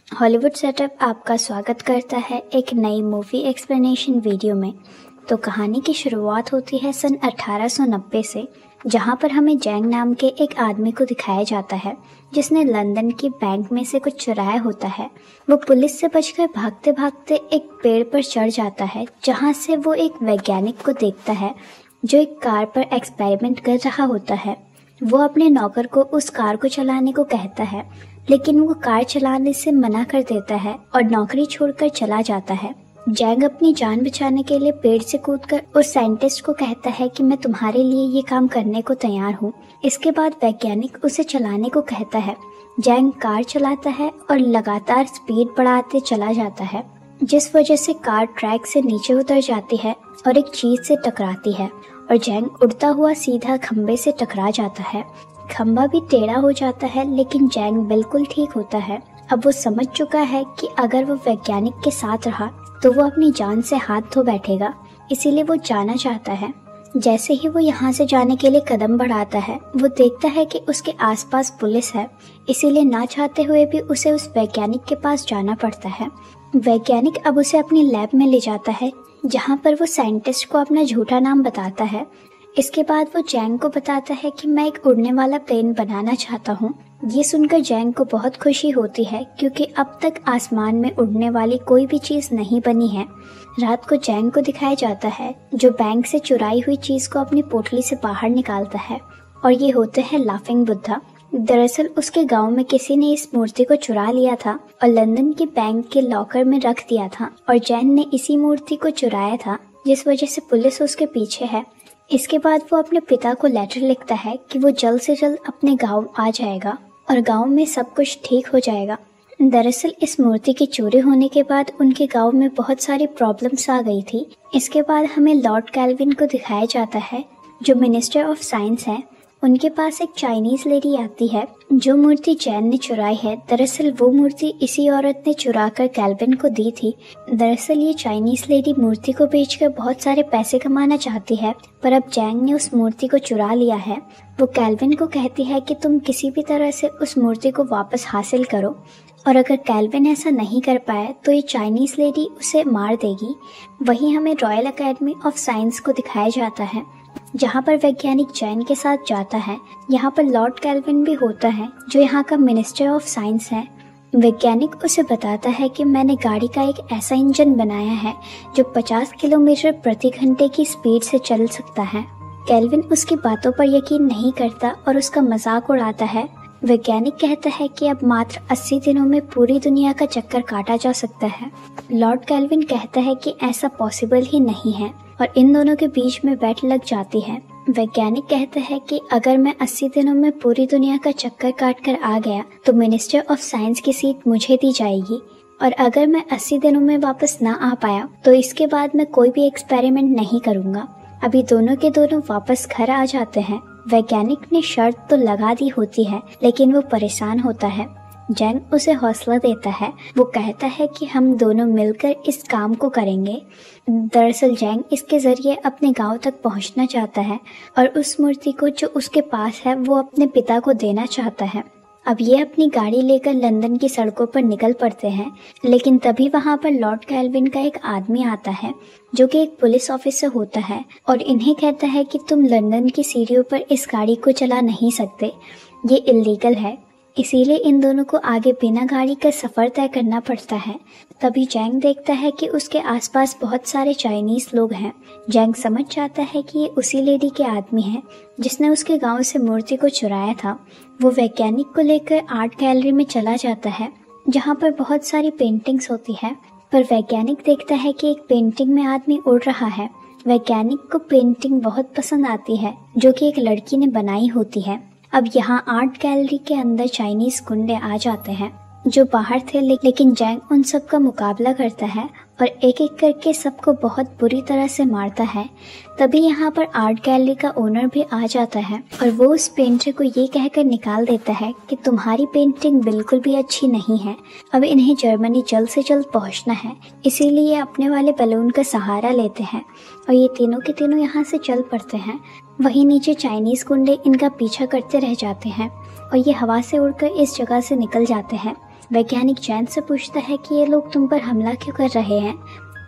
Hollywood setup आपका स्वागत करता है एक नई मूवी एक्सप्लेनेशन वीडियो में। तो कहानी की शुरुआत होती है सन 1890 से, जहां पर हमें जैंग नाम के एक आदमी को दिखाया जाता है जिसने लंदन की बैंक में से कुछ चुराया होता है। वो पुलिस से बचकर भागते भागते एक पेड़ पर चढ़ जाता है, जहां से वो एक वैज्ञानिक को देखता है जो एक कार पर एक्सपेरिमेंट कर रहा होता है। वो अपने नौकर को उस कार को चलाने को कहता है, लेकिन वो कार चलाने से मना कर देता है और नौकरी छोड़कर चला जाता है। जैंग अपनी जान बचाने के लिए पेड़ से कूदकर उस साइंटिस्ट को कहता है कि मैं तुम्हारे लिए ये काम करने को तैयार हूँ। इसके बाद वैज्ञानिक उसे चलाने को कहता है। जैंग कार चलाता है और लगातार स्पीड बढ़ाते चला जाता है, जिस वजह से कार ट्रैक से नीचे उतर जाती है और एक चीज से टकराती है और जैंग उड़ता हुआ सीधा खंबे से टकरा जाता है। खंबा भी टेढ़ा हो जाता है, लेकिन जैंग बिल्कुल ठीक होता है। अब वो समझ चुका है कि अगर वो वैज्ञानिक के साथ रहा तो वो अपनी जान से हाथ धो बैठेगा, इसीलिए वो जाना चाहता है। जैसे ही वो यहाँ से जाने के लिए कदम बढ़ाता है, वो देखता है कि उसके आसपास पुलिस है, इसीलिए ना चाहते हुए भी उसे उस वैज्ञानिक के पास जाना पड़ता है। वैज्ञानिक अब उसे अपनी लैब में ले जाता है, जहाँ पर वो साइंटिस्ट को अपना झूठा नाम बताता है। इसके बाद वो जैंग को बताता है कि मैं एक उड़ने वाला प्लेन बनाना चाहता हूँ। ये सुनकर जैंग को बहुत खुशी होती है, क्योंकि अब तक आसमान में उड़ने वाली कोई भी चीज़ नहीं बनी है। रात को जैंग को दिखाया जाता है जो बैंक से चुराई हुई चीज़ को अपनी पोटली से बाहर निकालता है, और ये होते हैं लाफिंग बुद्धा। दरअसल उसके गांव में किसी ने इस मूर्ति को चुरा लिया था और लंदन के बैंक के लॉकर में रख दिया था, और जैंग ने इसी मूर्ति को चुराया था, जिस वजह से पुलिस उसके पीछे है। इसके बाद वो अपने पिता को लेटर लिखता है कि वो जल्द से जल्द अपने गांव आ जाएगा और गांव में सब कुछ ठीक हो जाएगा। दरअसल इस मूर्ति के चोरी होने के बाद उनके गांव में बहुत सारी प्रॉब्लम्स आ गई थी। इसके बाद हमें लॉर्ड कैल्विन को दिखाया जाता है जो मिनिस्टर ऑफ साइंस है। उनके पास एक चाइनीज लेडी आती है जो मूर्ति जैन ने चुराई है। दरअसल वो मूर्ति इसी औरत ने चुरा कर कैल्विन को दी थी। दरअसल ये चाइनीज लेडी मूर्ति को बेचकर बहुत सारे पैसे कमाना चाहती है, पर अब जैंग ने उस मूर्ति को चुरा लिया है। वो कैल्विन को कहती है कि तुम किसी भी तरह से उस मूर्ति को वापस हासिल करो, और अगर कैल्विन ऐसा नहीं कर पाए तो ये चाइनीज लेडी उसे मार देगी। वहीं हमें रॉयल एकेडमी ऑफ साइंस को दिखाया जाता है, जहाँ पर वैज्ञानिक जैन के साथ जाता है। यहाँ पर लॉर्ड कैल्विन भी होता है जो यहाँ का मिनिस्टर ऑफ साइंस है। वैज्ञानिक उसे बताता है कि मैंने गाड़ी का एक ऐसा इंजन बनाया है जो 50 किलोमीटर प्रति घंटे की स्पीड से चल सकता है। कैल्विन उसकी बातों पर यकीन नहीं करता और उसका मजाक उड़ाता है। वैज्ञानिक कहता है कि अब मात्र 80 दिनों में पूरी दुनिया का चक्कर काटा जा सकता है। लॉर्ड कैल्विन कहता है कि ऐसा पॉसिबल ही नहीं है, और इन दोनों के बीच में बैठ लग जाती है। वैज्ञानिक कहता है कि अगर मैं 80 दिनों में पूरी दुनिया का चक्कर काट कर आ गया तो मिनिस्टर ऑफ साइंस की सीट मुझे दी जाएगी, और अगर मैं 80 दिनों में वापस ना आ पाया तो इसके बाद मैं कोई भी एक्सपेरिमेंट नहीं करूँगा। अभी दोनों के दोनों वापस घर आ जाते हैं। वैज्ञानिक ने शर्त तो लगा दी होती है, लेकिन वो परेशान होता है। जैंग उसे हौसला देता है। वो कहता है कि हम दोनों मिलकर इस काम को करेंगे। दरअसल जैंग इसके जरिए अपने गांव तक पहुंचना चाहता है और उस मूर्ति को जो उसके पास है वो अपने पिता को देना चाहता है। अब ये अपनी गाड़ी लेकर लंदन की सड़कों पर निकल पड़ते हैं, लेकिन तभी वहाँ पर लॉर्ड कैल्विन का एक आदमी आता है जो कि एक पुलिस ऑफिसर होता है, और इन्हें कहता है कि तुम लंदन की सीढ़ियों पर इस गाड़ी को चला नहीं सकते, ये इल्लीगल है। इसीलिए इन दोनों को आगे बिना गाड़ी का सफर तय करना पड़ता है। तभी जैंग देखता है कि उसके आसपास बहुत सारे चाइनीज लोग हैं। जैंग समझ जाता है कि ये उसी लेडी के आदमी हैं जिसने उसके गांव से मूर्ति को चुराया था। वो वैज्ञानिक को लेकर आर्ट गैलरी में चला जाता है, जहाँ पर बहुत सारी पेंटिंग्स होती है। पर वैज्ञानिक देखता है कि एक पेंटिंग में आदमी उड़ रहा है। वैज्ञानिक को पेंटिंग बहुत पसंद आती है जो कि एक लड़की ने बनाई होती है। अब यहाँ आर्ट गैलरी के अंदर चाइनीज गुंडे आ जाते हैं जो बाहर थे, लेकिन जैंग उन सब का मुकाबला करता है और एक एक करके सबको बहुत बुरी तरह से मारता है। तभी यहाँ पर आर्ट गैलरी का ओनर भी आ जाता है और वो उस पेंटर को ये कहकर निकाल देता है कि तुम्हारी पेंटिंग बिल्कुल भी अच्छी नहीं है। अब इन्हें जर्मनी जल्द से जल्द पहुँचना है, इसीलिए अपने वाले बैलून का सहारा लेते हैं और ये तीनों के तीनों यहाँ से चल पड़ते हैं। वहीं नीचे चाइनीज गुंडे इनका पीछा करते रह जाते हैं और ये हवा से उड़कर इस जगह से निकल जाते हैं। वैज्ञानिक जैंग से पूछता है कि ये लोग तुम पर हमला क्यों कर रहे हैं।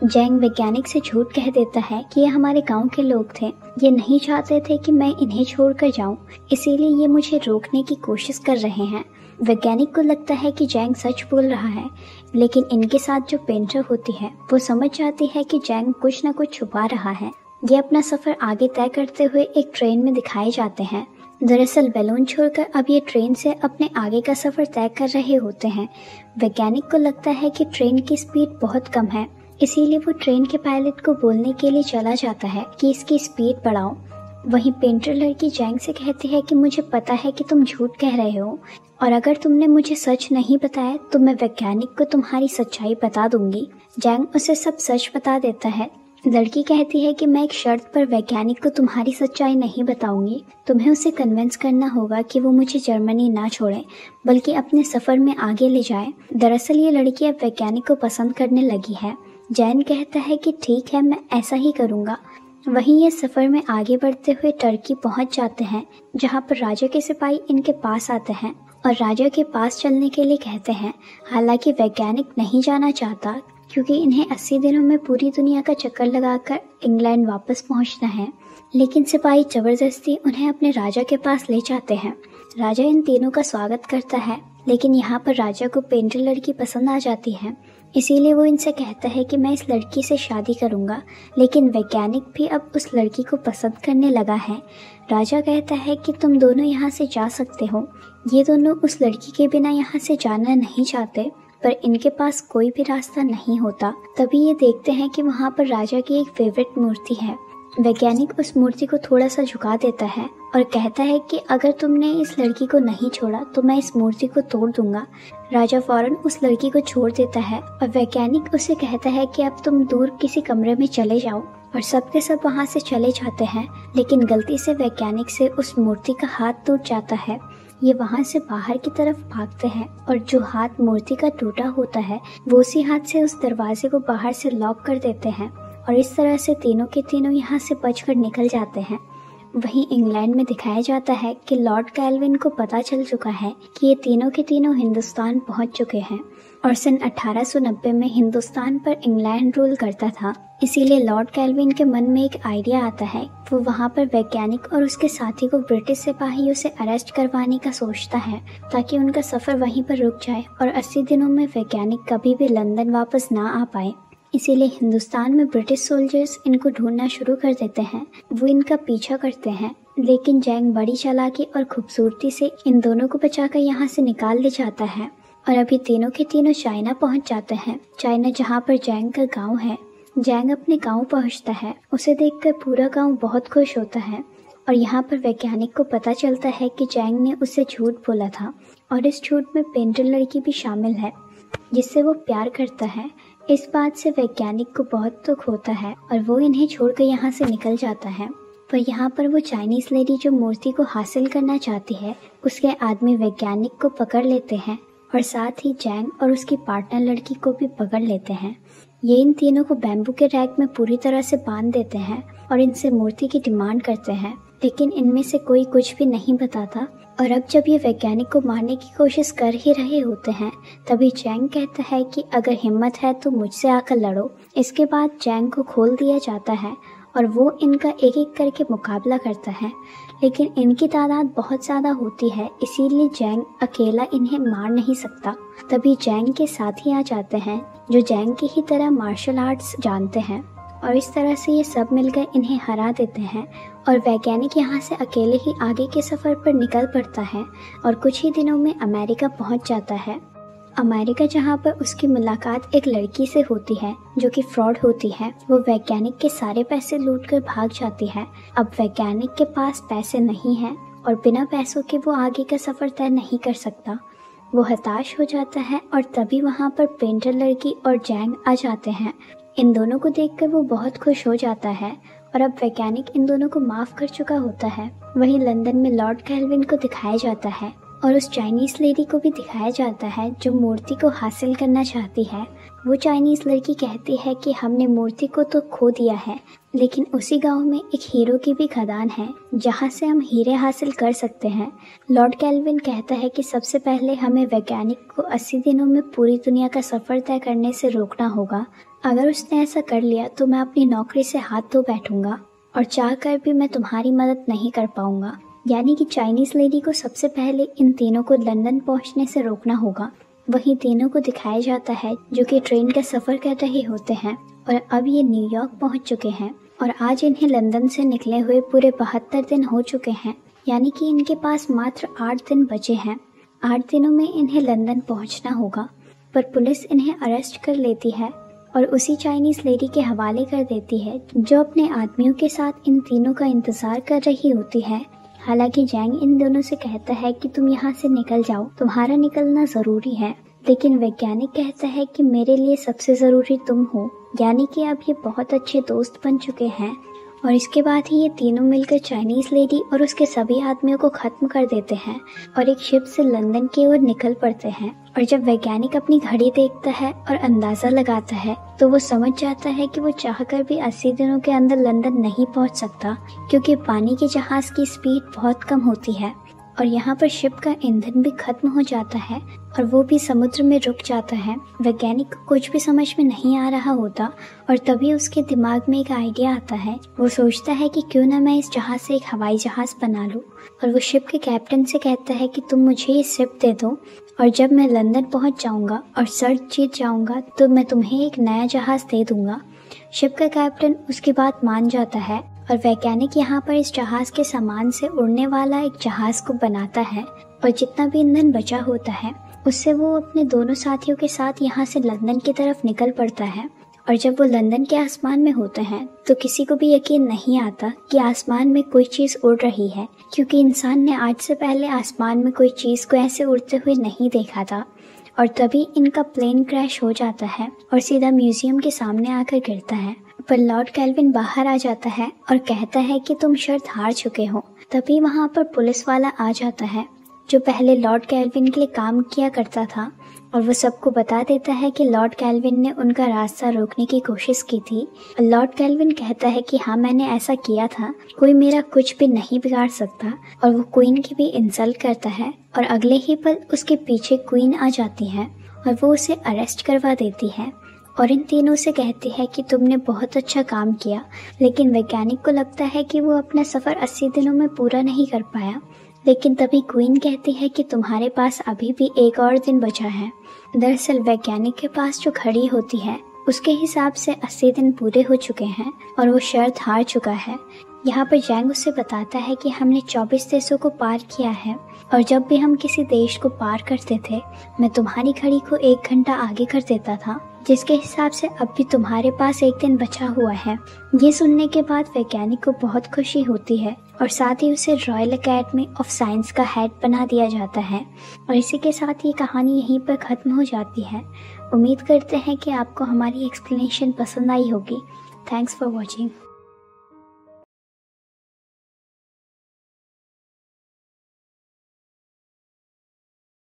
जैंग वैज्ञानिक से झूठ कह देता है कि ये हमारे गांव के लोग थे, ये नहीं चाहते थे कि मैं इन्हें छोड़कर जाऊं, इसीलिए ये मुझे रोकने की कोशिश कर रहे हैं। वैज्ञानिक को लगता है कि जैंग सच बोल रहा है, लेकिन इनके साथ जो पेंटर होती है वो समझ जाती है कि जैंग कुछ न कुछ छुपा रहा है। ये अपना सफर आगे तय करते हुए एक ट्रेन में दिखाए जाते हैं। दरअसल बैलून छोड़कर अब ये ट्रेन से अपने आगे का सफर तय कर रहे होते हैं। वैज्ञानिक को लगता है कि ट्रेन की स्पीड बहुत कम है, इसीलिए वो ट्रेन के पायलट को बोलने के लिए चला जाता है कि इसकी स्पीड बढ़ाओ। वहीं पेंटर लड़की जैंग से कहती है कि मुझे पता है कि तुम झूठ कह रहे हो और अगर तुमने मुझे सच नहीं बताया तो मैं वैज्ञानिक को तुम्हारी सच्चाई बता दूंगी। जैंग उसे सब सच बता देता है। लड़की कहती है कि मैं एक शर्त पर वैज्ञानिक को तुम्हारी सच्चाई नहीं बताऊंगी। तुम्हें उसे कन्विंस करना होगा कि वो मुझे जर्मनी ना छोड़े बल्कि अपने सफर में आगे ले जाए। दरअसल ये लड़की अब वैज्ञानिक को पसंद करने लगी है। जैन कहता है कि ठीक है, मैं ऐसा ही करूंगा। वहीं ये सफर में आगे बढ़ते हुए टर्की पहुंच जाते हैं, जहां पर राजा के सिपाही इनके पास आते हैं और राजा के पास चलने के लिए कहते हैं। हालांकि वैज्ञानिक नहीं जाना चाहता क्योंकि इन्हें 80 दिनों में पूरी दुनिया का चक्कर लगाकर इंग्लैंड वापस पहुंचना है, लेकिन सिपाही जबरदस्ती उन्हें अपने राजा के पास ले जाते हैं। राजा इन तीनों का स्वागत करता है, लेकिन यहाँ पर राजा को पेंटर लड़की पसंद आ जाती है, इसीलिए वो इनसे कहता है कि मैं इस लड़की से शादी करूंगा। लेकिन वैज्ञानिक भी अब उस लड़की को पसंद करने लगा है। राजा कहता है कि तुम दोनों यहाँ से जा सकते हो। ये दोनों उस लड़की के बिना यहाँ से जाना नहीं चाहते, पर इनके पास कोई भी रास्ता नहीं होता। तभी ये देखते हैं कि वहाँ पर राजा की एक फेवरेट मूर्ति है। वैज्ञानिक उस मूर्ति को थोड़ा सा झुका देता है और कहता है कि अगर तुमने इस लड़की को नहीं छोड़ा तो मैं इस मूर्ति को तोड़ दूंगा। राजा फौरन उस लड़की को छोड़ देता है और वैज्ञानिक उसे कहता है कि अब तुम दूर किसी कमरे में चले जाओ, और सबके सब वहाँ से चले जाते हैं। लेकिन गलती से वैज्ञानिक से उस मूर्ति का हाथ टूट जाता है। ये वहाँ से बाहर की तरफ भागते हैं और जो हाथ मूर्ति का टूटा होता है वो उसी हाथ से उस दरवाजे को बाहर से लॉक कर देते हैं और इस तरह से तीनों के तीनों यहाँ से बचकर निकल जाते हैं। वहीं इंग्लैंड में दिखाया जाता है कि लॉर्ड कैल्विन को पता चल चुका है कि ये तीनों के तीनों हिंदुस्तान पहुंच चुके हैं और सन 1890 में हिंदुस्तान पर इंग्लैंड रूल करता था। इसीलिए लॉर्ड कैल्विन के मन में एक आइडिया आता है। वो वहाँ पर वैज्ञानिक और उसके साथी को ब्रिटिश सिपाहियों से अरेस्ट करवाने का सोचता है ताकि उनका सफर वहीं पर रुक जाए और 80 दिनों में वैज्ञानिक कभी भी लंदन वापस ना आ पाए। इसीलिए हिंदुस्तान में ब्रिटिश सोल्जर्स इनको ढूंढना शुरू कर देते हैं। वो इनका पीछा करते हैं, लेकिन जैंग बड़ी चालाकी और खूबसूरती से इन दोनों को बचाकर यहाँ से निकाल ले जाता है और अभी तीनों के तीनों चाइना पहुँच जाते हैं। चाइना जहाँ पर जैंग का गाँव है। जैंग अपने गाँव पहुँचता है। उसे देखकर पूरा गाँव बहुत खुश होता है और यहाँ पर वैज्ञानिक को पता चलता है कि जैंग ने उससे झूठ बोला था और इस झूठ में पेंटर लड़की भी शामिल है जिससे वो प्यार करता है। इस बात से वैज्ञानिक को बहुत दुख होता है और वो इन्हें छोड़कर यहाँ से निकल जाता है। पर यहाँ पर वो चाइनीज लेडी जो मूर्ति को हासिल करना चाहती है, उसके आदमी वैज्ञानिक को पकड़ लेते हैं और साथ ही जैंग और उसकी पार्टनर लड़की को भी पकड़ लेते हैं। ये इन तीनों को बैम्बू के रैक में पूरी तरह से बांध देते हैं और इनसे मूर्ति की डिमांड करते हैं, लेकिन इनमें से कोई कुछ भी नहीं बताता। और अब जब ये वैज्ञानिक को मारने की कोशिश कर ही रहे होते हैं, तभी जैंग कहता है कि अगर हिम्मत है तो मुझसे आकर लड़ो। इसके बाद जैंग को खोल दिया जाता है और वो इनका एक एक करके मुकाबला करता है, लेकिन इनकी तादाद बहुत ज़्यादा होती है, इसीलिए जैंग अकेला इन्हें मार नहीं सकता। तभी जैंग के साथी आ जाते हैं जो जैंग की ही तरह मार्शल आर्ट्स जानते हैं और इस तरह से ये सब मिलकर इन्हें हरा देते हैं और वैज्ञानिक यहाँ से अकेले ही आगे के सफ़र पर निकल पड़ता है और कुछ ही दिनों में अमेरिका पहुँच जाता है। अमेरिका जहाँ पर उसकी मुलाकात एक लड़की से होती है जो कि फ्रॉड होती है। वो वैज्ञानिक के सारे पैसे लूटकर भाग जाती है। अब वैज्ञानिक के पास पैसे नहीं हैं और बिना पैसों के वो आगे का सफ़र तय नहीं कर सकता। वो हताश हो जाता है और तभी वहाँ पर पेंटर लड़की और जैंग आ जाते हैं। इन दोनों को देखकर वो बहुत खुश हो जाता है और अब वैज्ञानिक इन दोनों को माफ़ कर चुका होता है। वहीं लंदन में लॉर्ड कैल्विन को दिखाया जाता है। और उस चाइनीज़ लेडी को भी दिखाया जाता है जो मूर्ति को हासिल करना चाहती है। वो चाइनीज़ लड़की कहती है कि हमने मूर्ति को तो खो दिया है, लेकिन उसी गांव में एक हीरो की भी खदान है जहां से हम हीरे हासिल कर सकते हैं। लॉर्ड केल्विन कहता है कि सबसे पहले हमें वैज्ञानिक को 80 दिनों में पूरी दुनिया का सफ़र तय करने से रोकना होगा। अगर उसने ऐसा कर लिया तो मैं अपनी नौकरी से हाथ धो बैठूंगा और चाह कर भी मैं तुम्हारी मदद नहीं कर पाऊंगा। यानी कि चाइनीज़ लेडी को सबसे पहले इन तीनों को लंदन पहुंचने से रोकना होगा। वहीं तीनों को दिखाया जाता है जो कि ट्रेन का सफ़र कर रहे होते हैं और अब ये न्यूयॉर्क पहुंच चुके हैं और आज इन्हें लंदन से निकले हुए पूरे 72 दिन हो चुके हैं। यानी कि इनके पास मात्र 8 दिन बचे हैं। 8 दिनों में इन्हें लंदन पहुंचना होगा, पर पुलिस इन्हें अरेस्ट कर लेती है और उसी चाइनीज़ लेडी के हवाले कर देती है जो अपने आदमियों के साथ इन तीनों का इंतज़ार कर रही होती है। हालांकि जैंग इन दोनों से कहता है कि तुम यहाँ से निकल जाओ, तुम्हारा निकलना ज़रूरी है, लेकिन वैज्ञानिक कहता है कि मेरे लिए सबसे ज़रूरी तुम हो। यानी कि अब ये बहुत अच्छे दोस्त बन चुके हैं और इसके बाद ही ये तीनों मिलकर चाइनीज़ लेडी और उसके सभी आदमियों को ख़त्म कर देते हैं और एक शिप से लंदन की ओर निकल पड़ते हैं। और जब वैज्ञानिक अपनी घड़ी देखता है और अंदाज़ा लगाता है तो वो समझ जाता है कि वो चाहकर भी 80 दिनों के अंदर लंदन नहीं पहुंच सकता, क्योंकि पानी के जहाज़ की स्पीड बहुत कम होती है और यहाँ पर शिप का ईंधन भी खत्म हो जाता है और वो भी समुद्र में रुक जाता है। वैज्ञानिक को कुछ भी समझ में नहीं आ रहा होता और तभी उसके दिमाग में एक आइडिया आता है। वो सोचता है कि क्यों ना मैं इस जहाज़ से एक हवाई जहाज़ बना लूँ और वो शिप के कैप्टन से कहता है कि तुम मुझे ये शिप दे दो और जब मैं लंदन पहुँच जाऊँगा और सर्च जीत जाऊँगा तो मैं तुम्हें एक नया जहाज़ दे दूँगा। शिप का कैप्टन उसकी बात मान जाता है और वैज्ञानिक यहाँ पर इस जहाज़ के सामान से उड़ने वाला एक जहाज़ को बनाता है और जितना भी ईंधन बचा होता है उससे वो अपने दोनों साथियों के साथ यहाँ से लंदन की तरफ निकल पड़ता है। और जब वो लंदन के आसमान में होते हैं तो किसी को भी यकीन नहीं आता कि आसमान में कोई चीज़ उड़ रही है, क्योंकि इंसान ने आज से पहले आसमान में कोई चीज़ को ऐसे उड़ते हुए नहीं देखा था। और तभी इनका प्लेन क्रैश हो जाता है और सीधा म्यूजियम के सामने आकर गिरता है। पर लॉर्ड केल्विन बाहर आ जाता है और कहता है कि तुम शर्त हार चुके हो। तभी वहाँ पर पुलिस वाला आ जाता है जो पहले लॉर्ड केल्विन के लिए काम किया करता था और वो सबको बता देता है कि लॉर्ड केल्विन ने उनका रास्ता रोकने की कोशिश की थी। लॉर्ड केल्विन कहता है कि हाँ, मैंने ऐसा किया था, कोई मेरा कुछ भी नहीं बिगाड़ सकता। और वो क्वीन की भी इंसल्ट करता है और अगले ही पल उसके पीछे क्वीन आ जाती है और वो उसे अरेस्ट करवा देती है और इन तीनों से कहती है कि तुमने बहुत अच्छा काम किया। लेकिन वैज्ञानिक को लगता है कि वो अपना सफ़र 80 दिनों में पूरा नहीं कर पाया। लेकिन तभी क्वीन कहती है कि तुम्हारे पास अभी भी एक और दिन बचा है। दरअसल वैज्ञानिक के पास जो घड़ी होती है उसके हिसाब से 80 दिन पूरे हो चुके हैं और वो शर्त हार चुका है। यहाँ पर जैंग उसे बताता है कि हमने 24 देशों को पार किया है और जब भी हम किसी देश को पार करते थे मैं तुम्हारी घड़ी को 1 घंटा आगे कर देता था, जिसके हिसाब से अब भी तुम्हारे पास 1 दिन बचा हुआ है। ये सुनने के बाद वैज्ञानिक को बहुत खुशी होती है और साथ ही उसे रॉयल एकेडमी ऑफ साइंस का हेड बना दिया जाता है। और इसी के साथ ये कहानी यहीं पर ख़त्म हो जाती है। उम्मीद करते हैं कि आपको हमारी एक्सप्लेनेशन पसंद आई होगी। Thanks for watching.